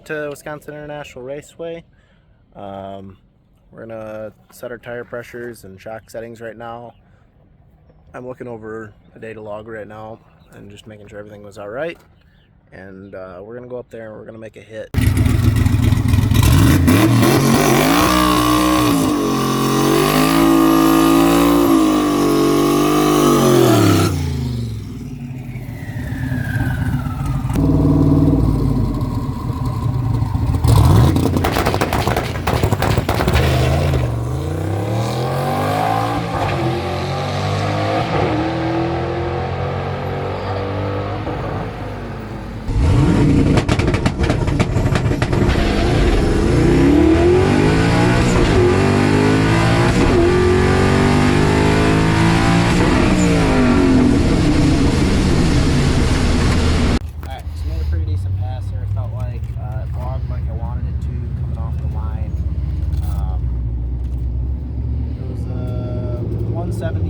it to Wisconsin International Raceway. We're gonna set our tire pressures and shock settings right now. I'm looking over a data log right now and just making sure everything was all right. And we're gonna go up there and we're gonna make a hit.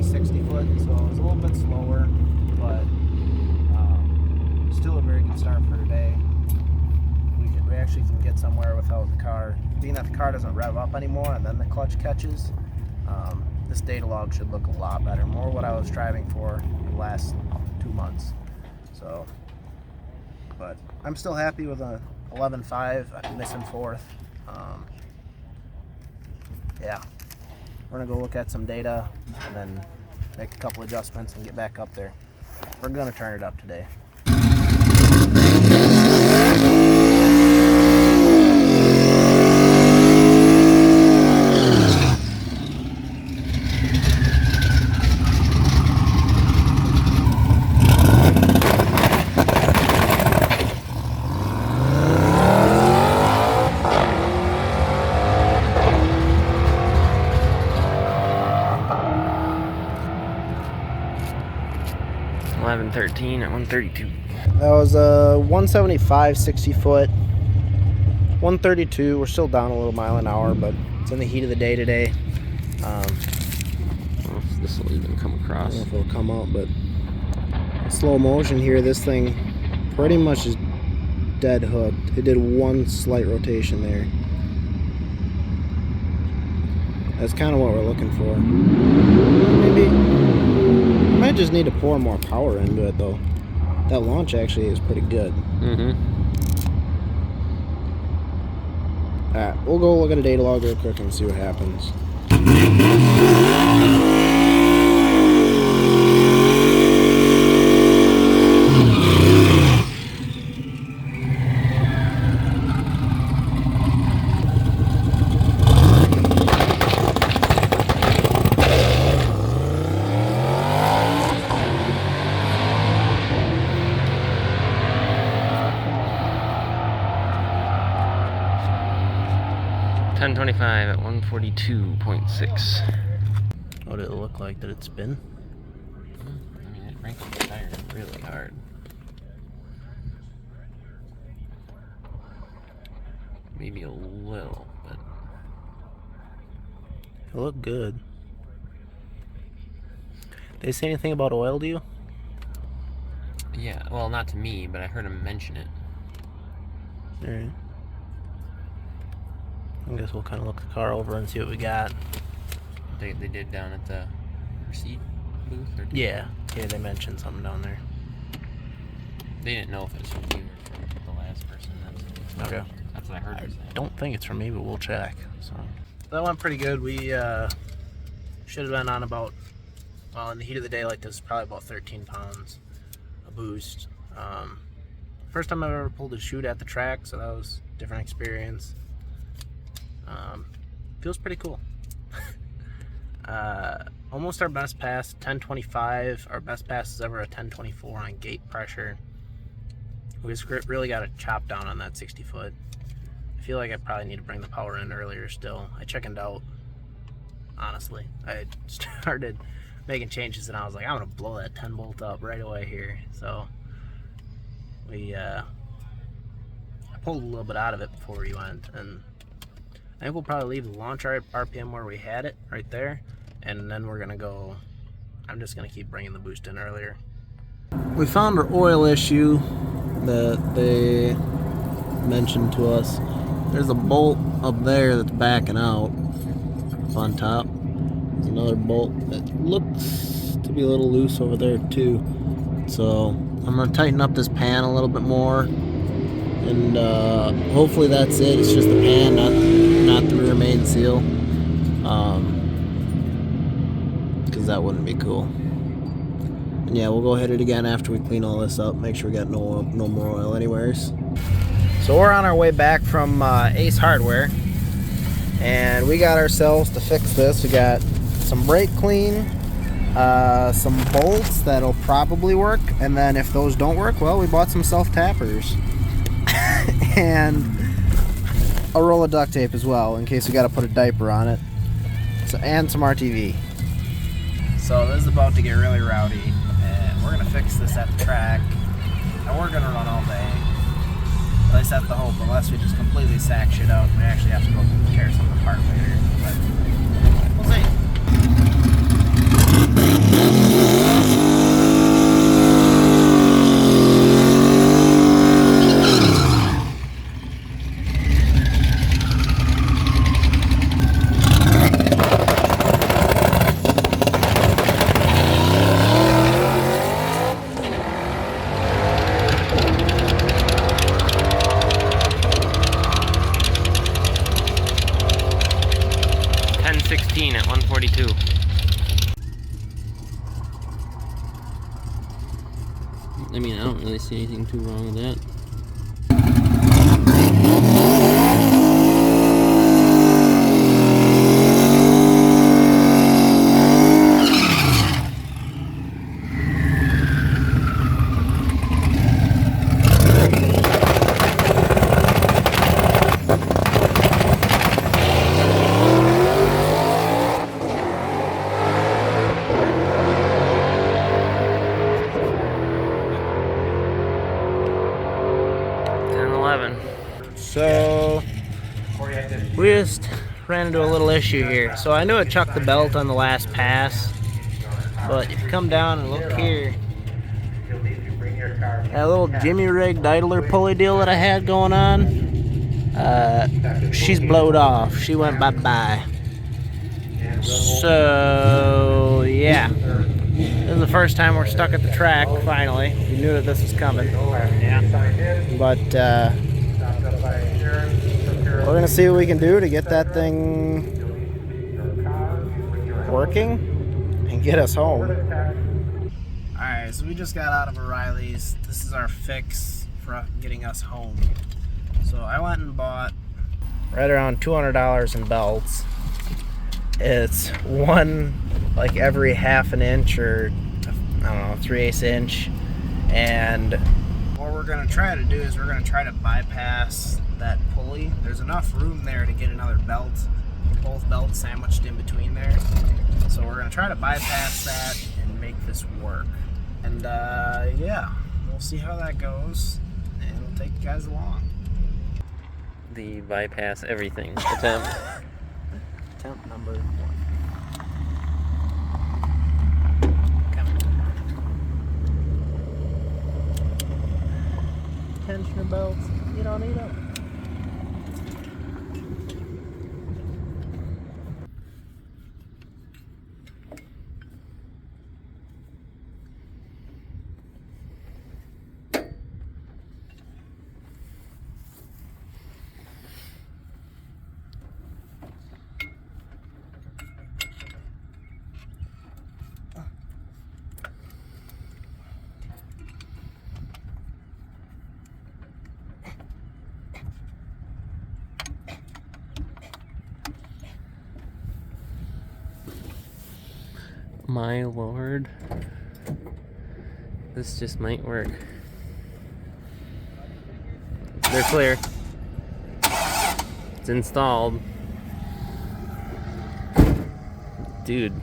60 foot, so it was a little bit slower, but still a very good start for today. We actually can get somewhere without the car, being that the car doesn't rev up anymore and then the clutch catches. This data log should look a lot better, more what I was striving for the last 2 months. So, but I'm still happy with a 11.5. I'm missing fourth. Yeah, we're gonna go look at some data and then make a couple adjustments and get back up there. We're gonna turn it up today. 11:13 at 132. That was a 175 60 foot, 132. We're still down a little mile an hour, but it's in the heat of the day today. Well, if this will even come across. I don't know if it'll come out, but in slow motion here, this thing pretty much is dead hooked. It did one slight rotation there. That's kind of what we're looking for. Maybe we might just need to pour more power into it though. That launch actually is pretty good. Alright, we'll go look at a data log real quick and see what happens. 10:25 at 142.6. What did it look like? Did it spin? I mean, it cranked the tire really hard. Maybe a little, but It looked good. Did they say anything about oil to you? yeah, well, not to me, but I heard him mention it. Alright. I guess we'll kind of look the car over and see what we got. They did down at the receipt booth? Or Yeah, they mentioned something down there. They didn't know if it was from you or from the last person. Okay. That's what I heard. I don't think it's from me, but we'll check. So that went pretty good. We should have been on about, well, in the heat of the day like this, probably about 13 pounds a boost. First time I've ever pulled a chute at the track, so that was a different experience. Feels pretty cool. Almost our best pass, 10.25. Our best pass is ever a 10.24 on gate pressure. We just really got to chop down on that 60 foot. I feel like I probably need to bring the power in earlier still. I chickened out, honestly. I started making changes and I was like, I'm gonna blow that 10 bolt up right away here. So I pulled a little bit out of it before we went, and I think we'll probably leave the launch RPM where we had it, right there, and then we're gonna go, I'm just gonna keep bringing the boost in earlier. We found our oil issue. The mentioned to us. There's a bolt up there that's backing out up on top. There's another bolt that looks to be a little loose over there too. So I'm gonna tighten up this pan a little bit more, and hopefully that's it. It's just the pan, not the rear main seal, because that wouldn't be cool. And yeah, we'll go hit it again after we clean all this up. Make sure we got no more oil anywheres. So we're on our way back from Ace Hardware, and we got ourselves to fix this. We got some brake clean, some bolts that'll probably work, and then if those don't work, well, we bought some self-tappers and a roll of duct tape as well in case we got to put a diaper on it. So, and some RTV. So this is about to get really rowdy, and we're gonna fix this at the track, and we're gonna run all day. At least that's the hope, unless we just completely sack shit out and we actually have to go tear something apart later. But we'll see. 10:16 at 142. I mean, I don't really see anything too wrong with that. So we just ran into a little issue here. So I knew it chucked the belt on the last pass, but if you come down and look here, that little Jimmy rigged idler pulley deal that I had going on, she's blowed off. She went bye-bye. So yeah, this is the first time we're stuck at the track. Finally, we knew that this was coming, but we're gonna see what we can do to get that thing working and get us home. Alright, so we just got out of O'Reilly's. This is our fix for getting us home. So I went and bought right around $200 in belts. It's one like every half an inch or I don't know, 3/8 inch. And what we're gonna try to do is we're gonna try to bypass that pulley. There's enough room there to get another belt, both belts sandwiched in between there. So we're gonna try to bypass that and make this work. And yeah, we'll see how that goes, and we'll take you guys along. The bypass everything attempt. Attempt number 1. Tensioner belts, you don't need them. My lord, this just might work. They're clear. It's installed. Dude,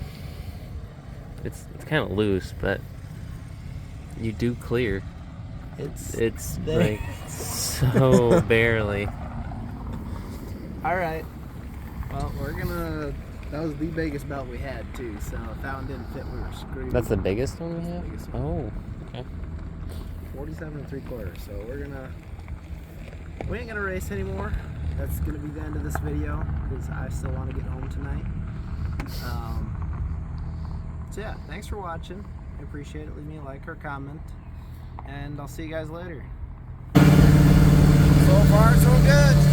it's kind of loose, but you do clear. It's like so barely. All right. Well, we're gonna. That was the biggest belt we had too. So if that one didn't fit, we were screwed. That's the biggest one we have? Biggest one. Oh, okay. 47 3/4. So we're gonna we ain't gonna race anymore. That's gonna be the end of this video because I still want to get home tonight. So yeah, thanks for watching. I appreciate it. Leave me a like or comment, and I'll see you guys later. So far, so good.